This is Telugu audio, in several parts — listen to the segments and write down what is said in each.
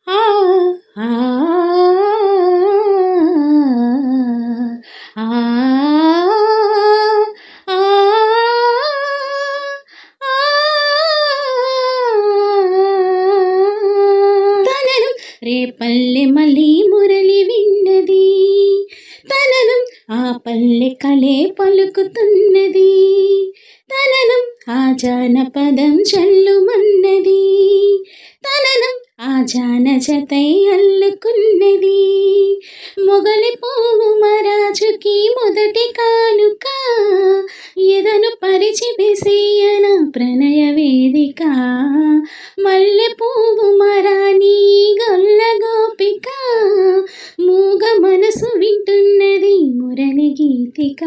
ఆ ఆ ఆ ఆ తననం రేపల్లె మళ్ళీ మురళి విన్నది తననం ఆ పల్లె కలే పలుకుతున్నది తననం ఆ జానపదం చల్లుమన్నది తననం ఆ జానజతై అల్లుకున్నది మొగలి పువ్వు మరాజుకి మొదటి కానుక ఎదను పరిచి వేసేయన ప్రణయ వేదిక మల్లె పువ్వు మరాని గొల్ల గోపిక మూగ మనసు వింటున్నది మురళి గీతిక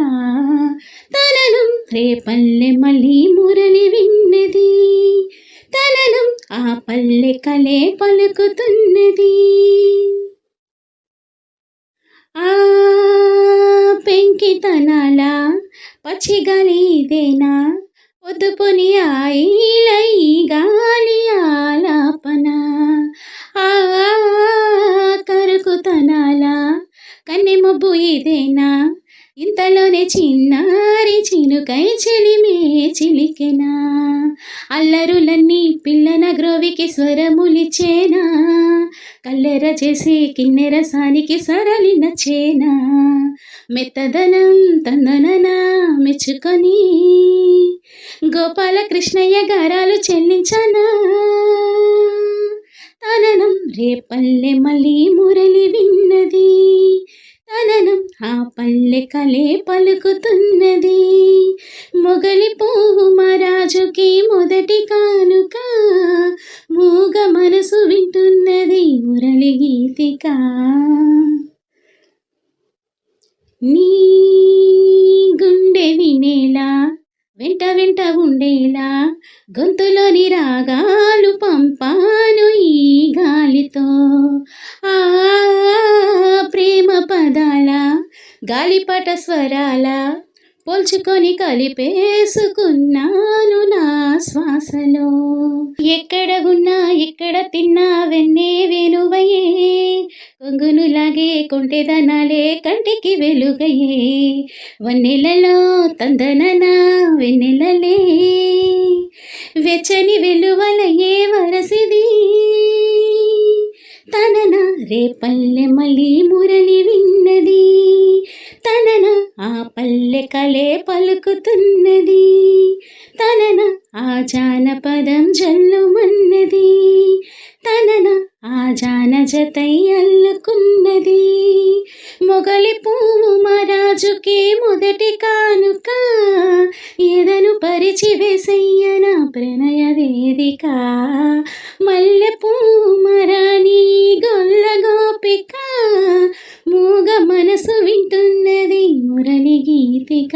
తననం రేపల్లె మళ్ళీ మురళి విన్నది తననం ఆ పల్లె కలే పలుకుతున్నది ఆ పెంకితనాల పచ్చిగలిదేనా పొద్దుపుని ఆయిలై గాలి ఆలాపన ఆ కరుకుతనాల కన్నెమబ్బు ఇదేనా ఇంతలోనే చిన్నారి చినుకై చెలిమే చిలికెనా అల్లరులన్నీ పిల్లన గ్రోవికి స్వరములిచ్చేనా కల్లెర చేసి కిన్నెర సానికి సరళి నచ్చేనా మెత్తదనం తందనన మెచ్చుకొని గోపాల కృష్ణయ్య గారాలు చెల్లించనా తననం రేపల్లె మళ్ళీ మురళి విన్నది తననం ఆ పల్లె కలే పలుకుతున్నది మొగలి పువ్వు మరాజుకి మొదటి కానుక మూగ మనసు వింటున్నది మురళి గీతిక నీ గుండె వినేలా వెంట వెంట ఉండేలా గొంతులోని రాగాలు పంపాను ఈ గాలితో ఆ ప్రేమ పదాల గాలిపట స్వరాల పోల్చుకొని కలిపేసుకున్నాను నా శ్వాసలో ఎక్కడ ఉన్నా ఎక్కడ తిన్నా వెన్నే వెనువయే కొంగును లాగే కొంటెదనాలే కంటికి వెలుగయే వన్నెలలో తందనన వెన్నెలలే వెచ్చని వెలువలయే వరసిది తనన రేపల్లె మళ్ళీ మురళి విన్నది తనన ఆ పల్లె కలే పలుకుతున్నది తనన ఆ జానపదం జల్లుమన్నది తనన ఆ జానజతై అల్లుకున్నది మొగలి పువ్వు మరాజుకి మొదటి కానుక ఎదను పరిచి వేసయ్యన ప్రణయ వేదిక మల్లె పువ్వు మరాని గొల్ల గోపిక మూగ మనసు వింటున్నది మురళి గీతిక